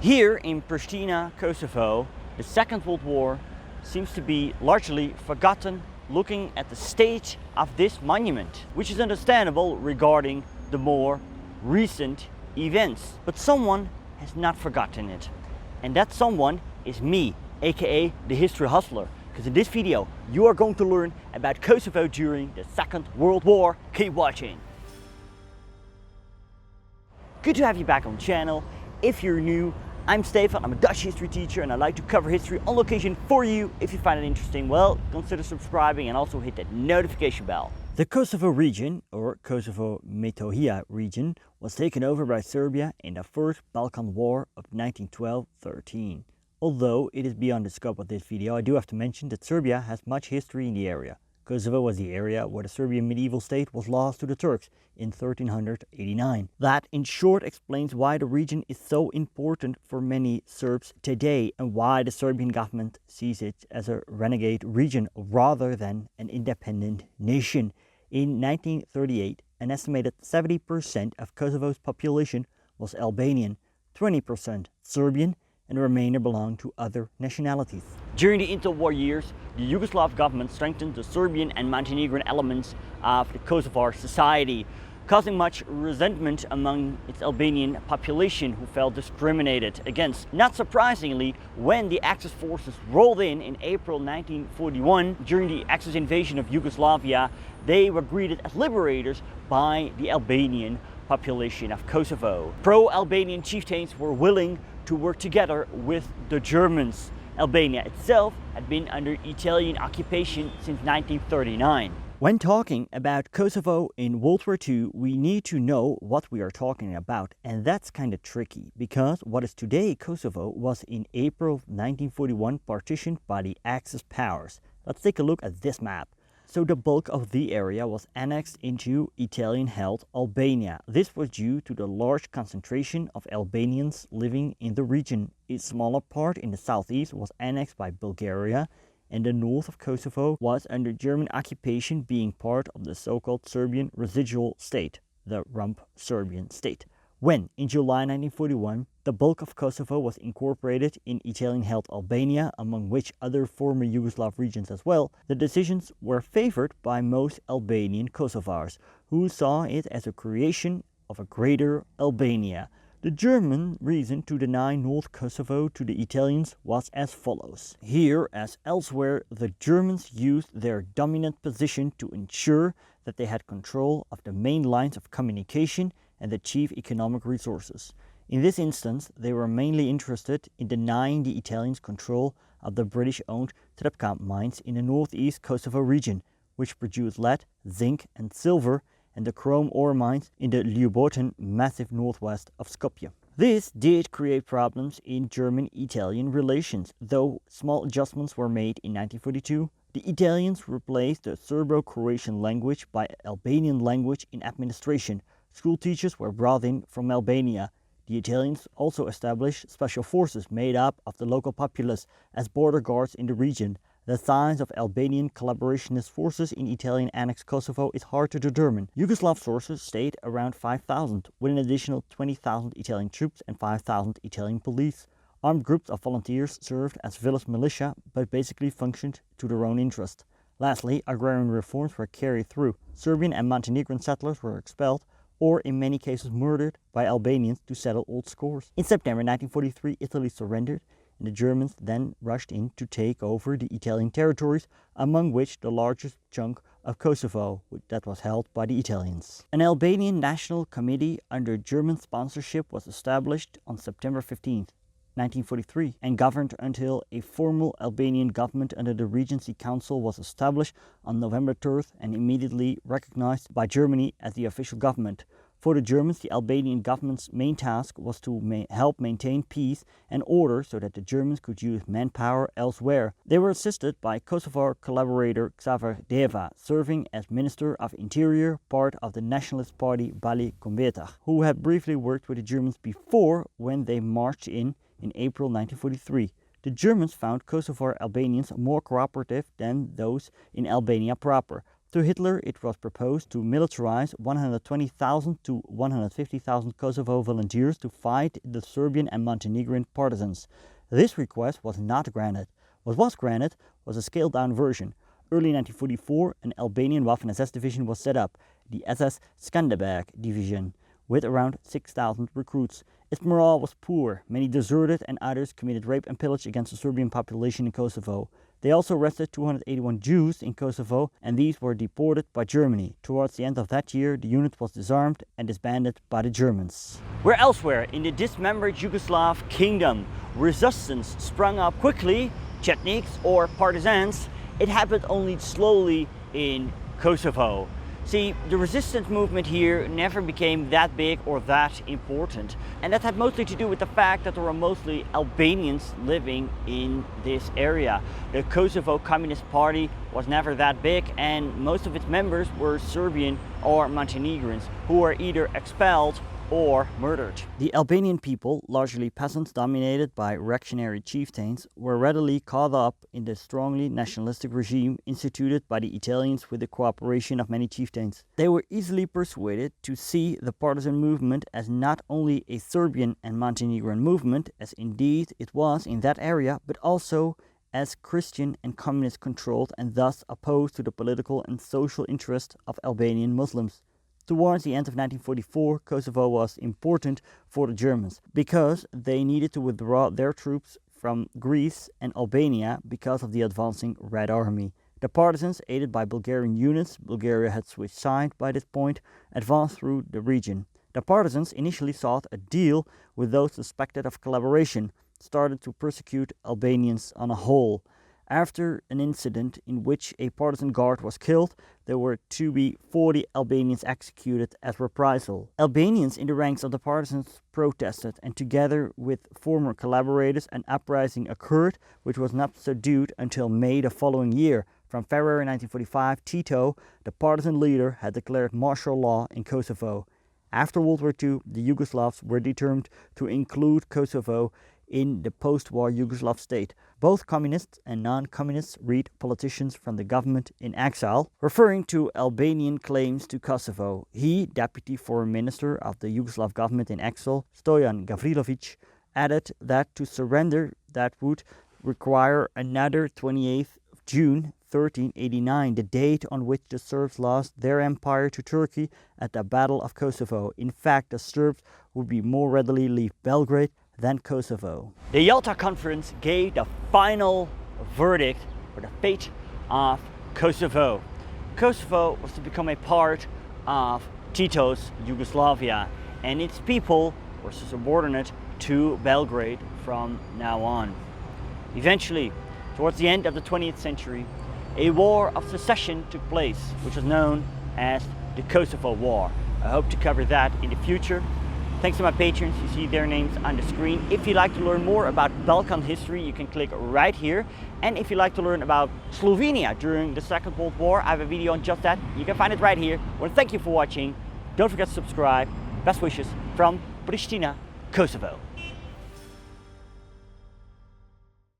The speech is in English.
Here in Pristina, Kosovo, the Second World War seems to be largely forgotten looking at the state of this monument, which is understandable regarding the more recent events. But someone has not forgotten it. And that someone is me, aka the History Hustler. Because in this video, you are going to learn about Kosovo during the Second World War. Keep watching. Good to have you back on the channel. If you're new, I'm Stevan, I'm a Dutch history teacher and I like to cover history on location for you. If you find it interesting, well, consider subscribing and also hit that notification bell. The Kosovo region, or Kosovo Metohija region, was taken over by Serbia in the First Balkan War of 1912-13. Although it is beyond the scope of this video, I do have to mention that Serbia has much history in the area. Kosovo was the area where the Serbian medieval state was lost to the Turks in 1389. That, in short, explains why the region is so important for many Serbs today and why the Serbian government sees it as a renegade region rather than an independent nation. In 1938, an estimated 70% of Kosovo's population was Albanian, 20% Serbian, and the remainder belonged to other nationalities. During the interwar years, the Yugoslav government strengthened the Serbian and Montenegrin elements of the Kosovar society, causing much resentment among its Albanian population who felt discriminated against. Not surprisingly, when the Axis forces rolled in April 1941, during the Axis invasion of Yugoslavia, they were greeted as liberators by the Albanian population of Kosovo. Pro-Albanian chieftains were willing to work together with the Germans. Albania itself had been under Italian occupation since 1939. When talking about Kosovo in World War II, we need to know what we are talking about, and that's kind of tricky because what is today Kosovo was in April 1941 partitioned by the Axis powers. Let's take a look at this map. So the bulk of the area was annexed into Italian-held Albania. This was due to the large concentration of Albanians living in the region. A smaller part in the southeast was annexed by Bulgaria, and the north of Kosovo was under German occupation, being part of the so-called Serbian residual state, the Rump Serbian state. When, in July 1941, the bulk of Kosovo was incorporated in Italian-held Albania, among which other former Yugoslav regions as well, the decisions were favored by most Albanian Kosovars, who saw it as a creation of a greater Albania. The German reason to deny North Kosovo to the Italians was as follows. Here, as elsewhere, the Germans used their dominant position to ensure that they had control of the main lines of communication and the chief economic resources. In this instance, they were mainly interested in denying the Italians control of the British-owned Trepkamp mines in the northeast Kosovo region, which produced lead, zinc and silver, and the chrome ore mines in the Ljubotin massif northwest of Skopje. This did create problems in German-Italian relations, though small adjustments were made in 1942. The Italians replaced the Serbo-Croatian language by Albanian language in administration. School teachers were brought in from Albania. The Italians also established special forces made up of the local populace as border guards in the region. The size of Albanian collaborationist forces in Italian annexed Kosovo is hard to determine. Yugoslav sources state around 5,000, with an additional 20,000 Italian troops and 5,000 Italian police. Armed groups of volunteers served as village militia, but basically functioned to their own interest. Lastly, agrarian reforms were carried through. Serbian and Montenegrin settlers were expelled, or in many cases murdered by Albanians to settle old scores. In September 1943, Italy surrendered, and the Germans then rushed in to take over the Italian territories, among which the largest chunk of Kosovo that was held by the Italians. An Albanian National Committee under German sponsorship was established on September 15th. 1943 and governed until a formal Albanian government under the Regency Council was established on November 3rd and immediately recognized by Germany as the official government. For the Germans, the Albanian government's main task was to help maintain peace and order so that the Germans could use manpower elsewhere. They were assisted by Kosovar collaborator Xaver Deva, serving as Minister of Interior, part of the nationalist party Bali Kombetag, who had briefly worked with the Germans before when they marched in April 1943. The Germans found Kosovar Albanians more cooperative than those in Albania proper. To Hitler, it was proposed to militarize 120,000 to 150,000 Kosovo volunteers to fight the Serbian and Montenegrin partisans. This request was not granted. What was granted was a scaled-down version. Early 1944, an Albanian Waffen-SS division was set up, the SS Skanderberg Division, with around 6,000 recruits. Its morale was poor. Many deserted and others committed rape and pillage against the Serbian population in Kosovo. They also arrested 281 Jews in Kosovo, and these were deported by Germany. Towards the end of that year, the unit was disarmed and disbanded by the Germans. Where elsewhere in the dismembered Yugoslav kingdom, resistance sprung up quickly, Chetniks or partisans, it happened only slowly in Kosovo. See, the resistance movement here never became that big or that important. And that had mostly to do with the fact that there were mostly Albanians living in this area. The Kosovo Communist Party was never that big, and most of its members were Serbian or Montenegrins who were either expelled or murdered. The Albanian people, largely peasants dominated by reactionary chieftains, were readily caught up in the strongly nationalistic regime instituted by the Italians with the cooperation of many chieftains. They were easily persuaded to see the partisan movement as not only a Serbian and Montenegrin movement, as indeed it was in that area, but also as Christian and communist controlled and thus opposed to the political and social interests of Albanian Muslims. Towards the end of 1944, Kosovo was important for the Germans because they needed to withdraw their troops from Greece and Albania because of the advancing Red Army. The partisans, aided by Bulgarian units, Bulgaria had switched sides by this point, advanced through the region. The partisans initially sought a deal with those suspected of collaboration, started to persecute Albanians on a whole. After an incident in which a partisan guard was killed, there were to be 40 Albanians executed as reprisal. Albanians in the ranks of the partisans protested, and together with former collaborators, an uprising occurred, which was not subdued until May the following year. From February 1945, Tito, the partisan leader, had declared martial law in Kosovo. After World War II, the Yugoslavs were determined to include Kosovo in the post-war Yugoslav state. Both communists and non-communists read politicians from the government in exile, referring to Albanian claims to Kosovo. He, deputy foreign minister of the Yugoslav government in exile, Stojan Gavrilović, added that to surrender that would require another 28th of June 1389, the date on which the Serbs lost their empire to Turkey at the Battle of Kosovo. In fact, the Serbs would be more readily leave Belgrade than Kosovo. The Yalta Conference gave the final verdict for the fate of Kosovo. Kosovo was to become a part of Tito's Yugoslavia, and its people were subordinate to Belgrade from now on. Eventually, towards the end of the 20th century, a war of secession took place, which was known as the Kosovo War. I hope to cover that in the future. Thanks to my patrons, you see their names on the screen. If you'd like to learn more about Balkan history, you can click right here. And if you'd like to learn about Slovenia during the Second World War, I have a video on just that. You can find it right here. Well, thank you for watching. Don't forget to subscribe. Best wishes from Pristina, Kosovo.